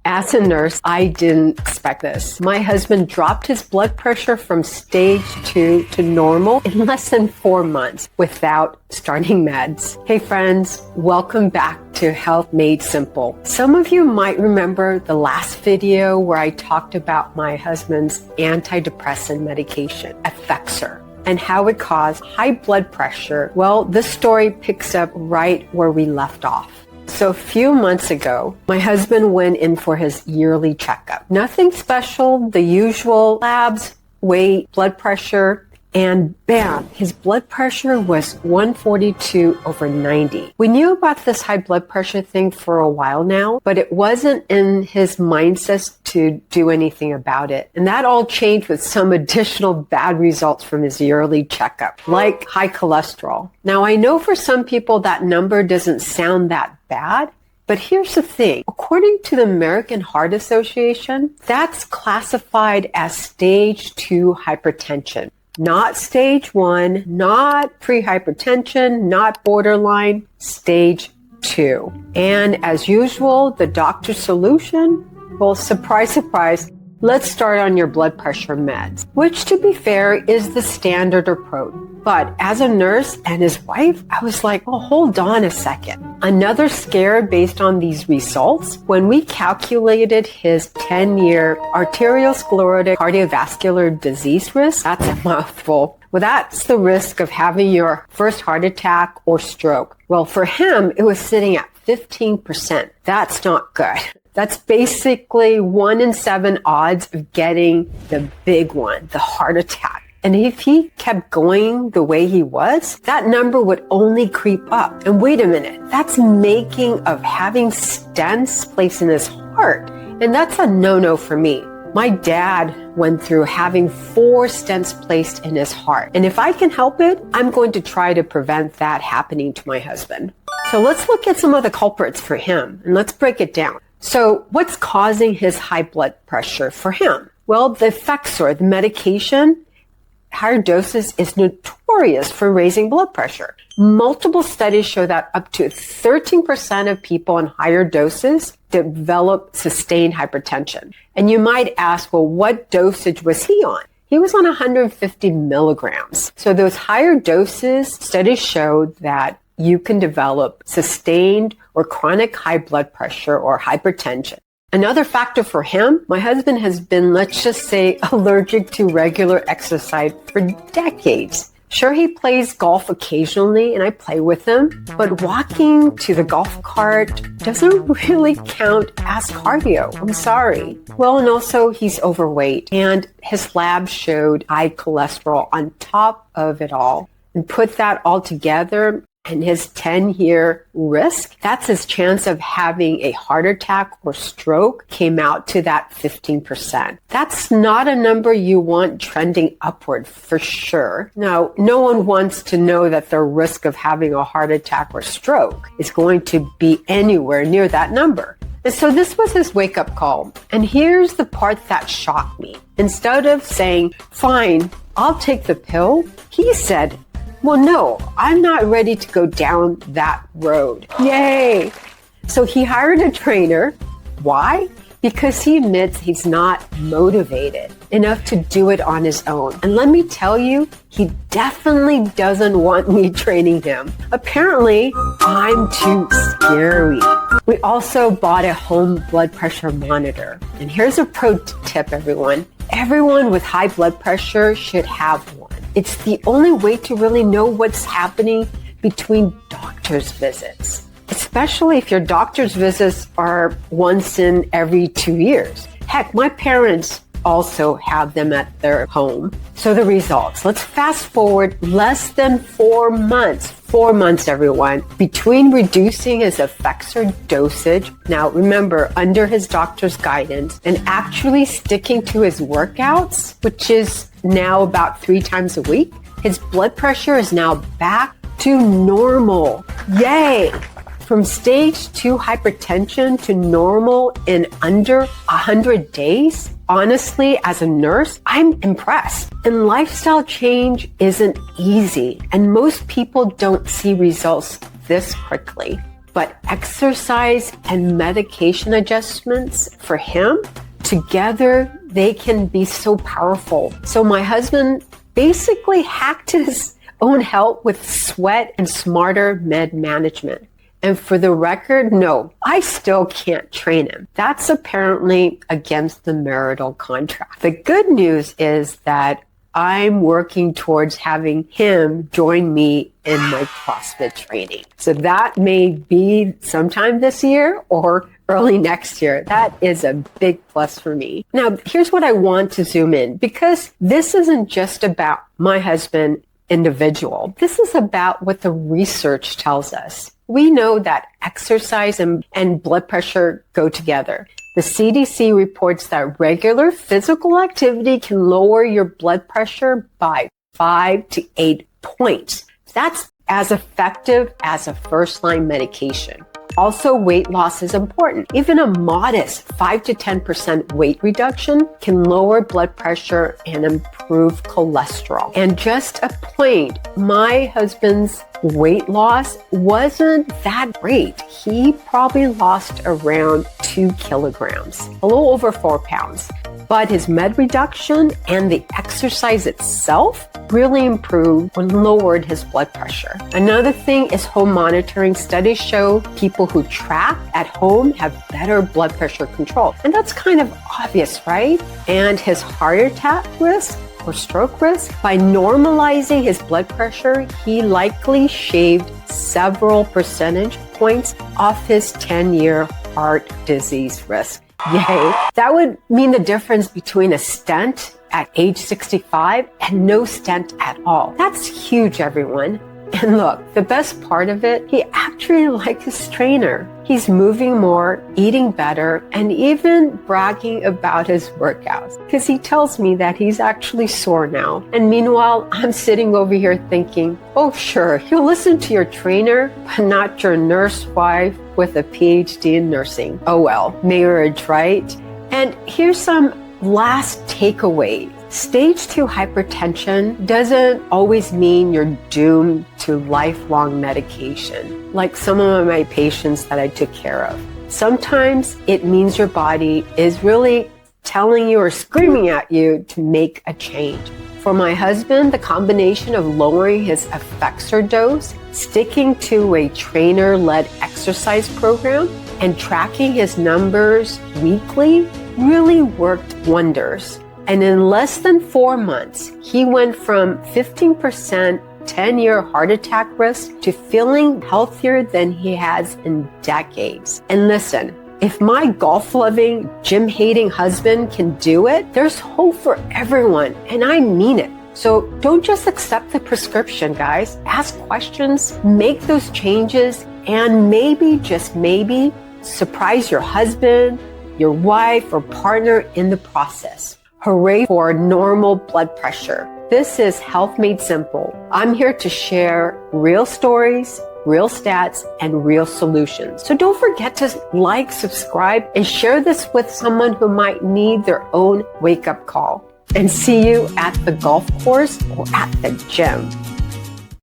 As a nurse, I didn't expect this. My husband dropped his blood pressure from stage 2 to normal in less than 4 months without starting meds. Hey friends, welcome back to Health Made Simple. Some of you might remember the last video where I talked about my husband's antidepressant medication, Effexor, and how it caused high blood pressure. Well, this story picks up right where we left off. So a few months ago, my husband went in for his yearly checkup. Nothing special, the usual labs, weight, blood pressure, and bam, his blood pressure was 142/90. We knew about this high blood pressure thing for a while now, but it wasn't in his mindset to do anything about it. And that all changed with some additional bad results from his yearly checkup, like high cholesterol. Now, I know for some people that number doesn't sound that bad, but here's the thing. According to the American Heart Association, that's classified as stage 2 hypertension. Not stage 1, not pre-hypertension, not borderline, stage 2. And as usual, the doctor's solution? Well, surprise, surprise, let's start on your blood pressure meds, which to be fair is the standard approach. But as a nurse and his wife, I was like, well, hold on a second. Another scare based on these results, when we calculated his 10-year arteriosclerotic cardiovascular disease risk, that's a mouthful. Well, that's the risk of having your first heart attack or stroke. Well, for him, it was sitting at 15%. That's not good. That's basically 1 in 7 odds of getting the big one, the heart attack. And if he kept going the way he was, that number would only creep up. And wait a minute, that's making of having stents placed in his heart. And that's a no-no for me. My dad went through having 4 stents placed in his heart. And if I can help it, I'm going to try to prevent that happening to my husband. So let's look at some of the culprits for him and let's break it down. So what's causing his high blood pressure for him? Well, the Effexor, the medication, higher doses is notorious for raising blood pressure. Multiple studies show that up to 13% of people on higher doses develop sustained hypertension. And you might ask, well, what dosage was he on? He was on 150 milligrams. So those higher doses, studies showed that you can develop sustained or chronic high blood pressure or hypertension. Another factor for him, my husband has been, let's just say, allergic to regular exercise for decades. Sure, he plays golf occasionally and I play with him, but walking to the golf cart doesn't really count as cardio. I'm sorry. Well, and also he's overweight and his lab showed high cholesterol on top of it all. And put that all together, and his 10-year risk, that's his chance of having a heart attack or stroke, came out to that 15%. That's not a number you want trending upward for sure. Now, no one wants to know that their risk of having a heart attack or stroke is going to be anywhere near that number. And so this was his wake-up call. And here's the part that shocked me. Instead of saying, fine, I'll take the pill, he said, well, no, I'm not ready to go down that road. Yay! So he hired a trainer. Why? Because he admits he's not motivated enough to do it on his own. And let me tell you, he definitely doesn't want me training him. Apparently, I'm too scary. We also bought a home blood pressure monitor. And here's a pro tip, everyone. Everyone with high blood pressure should have one. It's the only way to really know what's happening between doctor's visits, especially if your doctor's visits are once in every 2 years. Heck, my parents also have them at their home. So the results, let's fast forward less than 4 months. 4 months, everyone, between reducing his Effexor dosage, now remember, under his doctor's guidance, and actually sticking to his workouts, which is now about 3 times a week, his blood pressure is now back to normal. Yay! From stage 2 hypertension to normal in under 100 days? Honestly, as a nurse, I'm impressed. And lifestyle change isn't easy, and most people don't see results this quickly. but exercise and medication adjustments for him, together, they can be so powerful. So my husband basically hacked his own health with sweat and smarter med management. And for the record, no, I still can't train him. That's apparently against the marital contract. The good news is that I'm working towards having him join me in my CrossFit training. So that may be sometime this year or early next year. That is a big plus for me. Now, here's what I want to zoom in, because this isn't just about my husband individual. This is about what the research tells us. We know that exercise and blood pressure go together. The CDC reports that regular physical activity can lower your blood pressure by 5 to 8 points. That's as effective as a first-line medication. Also, weight loss is important. Even a modest 5 to 10% weight reduction can lower blood pressure and improve cholesterol. And just a point, my husband's weight loss wasn't that great. He probably lost around 2 kilograms, a little over 4 pounds. But his med reduction and the exercise itself really improved and lowered his blood pressure. Another thing is home monitoring. Studies show people who track at home have better blood pressure control. And that's kind of obvious, right? And his heart attack risk or stroke risk, by normalizing his blood pressure, he likely shaved several percentage points off his 10-year heart disease risk. Yay. That would mean the difference between a stent at age 65 and no stent at all. That's huge, everyone. And look, the best part of it, he actually likes his trainer. He's moving more, eating better, and even bragging about his workouts, because he tells me that he's actually sore now. And meanwhile, I'm sitting over here thinking, oh sure, you'll listen to your trainer, but not your nurse wife with a PhD in nursing. Oh well, marriage, right? And here's some last takeaways. Stage 2 hypertension doesn't always mean you're doomed to lifelong medication, like some of my patients that I took care of. Sometimes it means your body is really telling you or screaming at you to make a change. For my husband, the combination of lowering his Effexor dose, sticking to a trainer-led exercise program, and tracking his numbers weekly really worked wonders. And in less than 4 months, he went from 15% 10-year heart attack risk to feeling healthier than he has in decades. And listen, if my golf-loving, gym-hating husband can do it, there's hope for everyone, and I mean it. So don't just accept the prescription, guys. Ask questions, make those changes, and maybe, just maybe, surprise your husband, your wife, or partner in the process. Hooray for normal blood pressure. This is Health Made Simple. I'm here to share real stories, real stats, and real solutions. So don't forget to like, subscribe, and share this with someone who might need their own wake-up call. And see you at the golf course or at the gym.